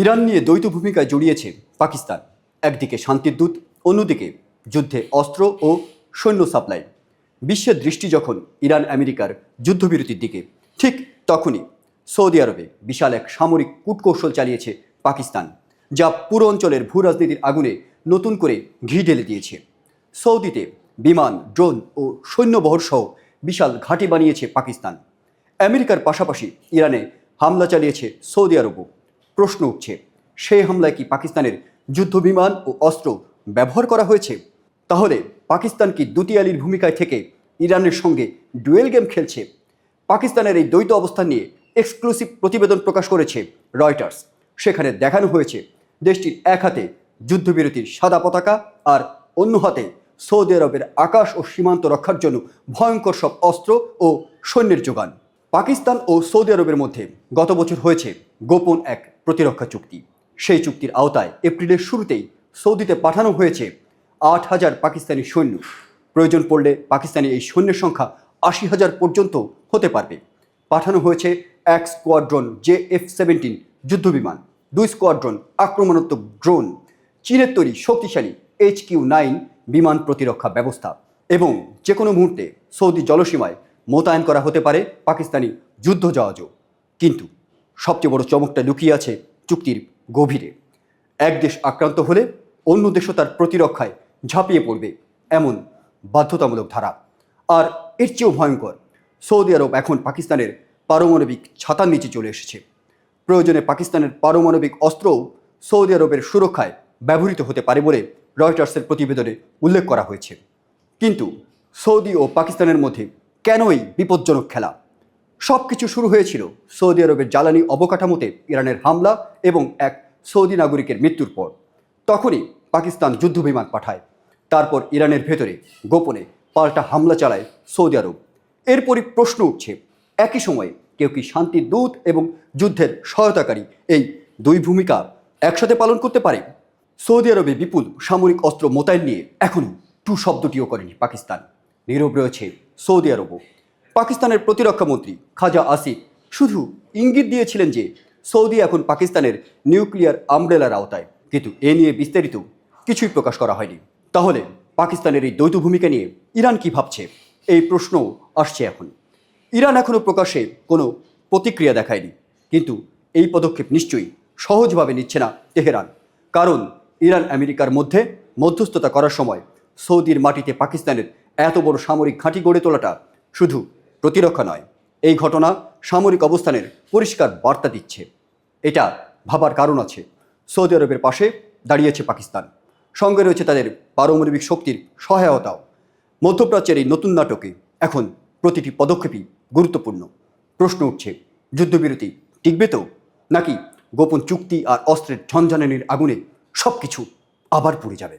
Iran নিয়ে দ্বৈত ভূমিকায় জড়িয়েছে পাকিস্তান। একদিকে শান্তির দূত, অন্যদিকে যুদ্ধে অস্ত্র ও সৈন্য সাপ্লাই। বিশ্বের দৃষ্টি যখন ইরান আমেরিকার যুদ্ধবিরতির দিকে, ঠিক তখনই সৌদি আরবে বিশাল এক সামরিক কূটকৌশল চালিয়েছে পাকিস্তান, যা পুরো অঞ্চলের ভূ রাজনীতির আগুনে নতুন করে ঘি ঢেলে দিয়েছে। সৌদিতে বিমান, ড্রোন ও সৈন্যবহর সহ বিশাল ঘাঁটি বানিয়েছে পাকিস্তান। আমেরিকার পাশাপাশি ইরানে হামলা চালিয়েছে সৌদি আরবও। প্রশ্ন উঠছে, সেই হামলায় কি পাকিস্তানের যুদ্ধবিমান ও অস্ত্র ব্যবহার করা হয়েছে? তাহলে পাকিস্তান কি দুতিয়ালির ভূমিকায় থেকে ইরানের সঙ্গে ডুয়েল গেম খেলছে? পাকিস্তানের এই দ্বৈত অবস্থান নিয়ে এক্সক্লুসিভ প্রতিবেদন প্রকাশ করেছে রয়টার্স। সেখানে দেখানো হয়েছে দেশটির এক হাতে যুদ্ধবিরতির সাদা পতাকা, আর অন্য হাতে সৌদি আরবের আকাশ ও সীমান্ত রক্ষার জন্য ভয়ঙ্কর সব অস্ত্র ও সৈন্যের যোগান। পাকিস্তান ও সৌদি আরবের মধ্যে গত বছর হয়েছে গোপন এক প্রতিরক্ষা চুক্তি। সেই চুক্তির আওতায় এপ্রিলের শুরুতেই সৌদিতে পাঠানো হয়েছে 8,000 পাকিস্তানি সৈন্য। প্রয়োজন পড়লে পাকিস্তানি এই সৈন্যের সংখ্যা 80,000 পর্যন্ত হতে পারবে। পাঠানো হয়েছে 1 স্কোয়াড্রন JF-17 যুদ্ধবিমান, 2 স্কোয়াড্রন আক্রমণাত্মক ড্রোন, চীনের তৈরি শক্তিশালী HQ-9 বিমান প্রতিরক্ষা ব্যবস্থা এবং যে কোনো মুহূর্তে সৌদি জলসীমায় মোতায়েন করা হতে পারে পাকিস্তানি যুদ্ধজাহাজও। কিন্তু সবচেয়ে বড় চমকটা লুকিয়ে আছে চুক্তির গভীরে। এক দেশ আক্রান্ত হলে অন্য দেশও তার প্রতিরক্ষায় ঝাঁপিয়ে পড়বে, এমন বাধ্যতামূলক ধারা। আর এর চেয়েও ভয়ঙ্কর, সৌদি আরব এখন পাকিস্তানের পারমাণবিক ছাতার নিচে চলে এসেছে। প্রয়োজনে পাকিস্তানের পারমাণবিক অস্ত্রও সৌদি আরবের সুরক্ষায় ব্যবহৃত হতে পারে বলে রয়টার্সের প্রতিবেদনে উল্লেখ করা হয়েছে। কিন্তু সৌদি ও পাকিস্তানের মধ্যে কেন এই বিপজ্জনক খেলা? সব কিছু শুরু হয়েছিল সৌদি আরবের জ্বালানি অবকাঠামোতে ইরানের হামলা এবং এক সৌদি নাগরিকের মৃত্যুর পর। তখনই পাকিস্তান যুদ্ধবিমান পাঠায়। তারপর ইরানের ভেতরে গোপনে পাল্টা হামলা চালায় সৌদি আরব। এরপরই প্রশ্ন উঠছে, একই সময়ে কেউ কি শান্তির দূত এবং যুদ্ধের সহায়তাকারী এই দুই ভূমিকা একসাথে পালন করতে পারে? সৌদি আরবে বিপুল সামরিক অস্ত্র মোতায়েন নিয়ে এখনও টু শব্দটিও করেনি পাকিস্তান। নীরব রয়েছে সৌদি আরবও। পাকিস্তানের প্রতিরক্ষা মন্ত্রী খাজা আসিফ শুধু ইঙ্গিত দিয়েছিলেন যে সৌদি এখন পাকিস্তানের নিউক্লিয়ার আমব্রেলার আওতায়, কিন্তু এ নিয়ে বিস্তারিত কিছুই প্রকাশ করা হয়নি। তাহলে পাকিস্তানের এই দ্বৈত ভূমিকা নিয়ে ইরান কি ভাবছে, এই প্রশ্নও আসছে এখন। ইরান এখনও প্রকাশ্যে কোনো প্রতিক্রিয়া দেখায়নি, কিন্তু এই পদক্ষেপ নিশ্চয়ই সহজভাবে নিচ্ছে না তেহরান। কারণ ইরান আমেরিকার মধ্যে মধ্যস্থতা করার সময় সৌদির মাটিতে পাকিস্তানের এত বড় সামরিক ঘাঁটি গড়ে তোলাটা শুধু প্রতিরক্ষা নয়, এই ঘটনা সামরিক অবস্থানের পরিষ্কার বার্তা দিচ্ছে। এটা ভাবার কারণ আছে, সৌদি আরবের পাশে দাঁড়িয়েছে পাকিস্তান, সঙ্গে রয়েছে তাদের পারমাণবিক শক্তির সহায়তাও। মধ্যপ্রাচ্যের এই নতুন নাটকে এখন প্রতিটি পদক্ষেপই গুরুত্বপূর্ণ। প্রশ্ন উঠছে, যুদ্ধবিরতি টিকবে তো, নাকি গোপন চুক্তি আর অস্ত্রের ঝনঝনানির আগুনে সব কিছু আবার পুড়ে যাবে?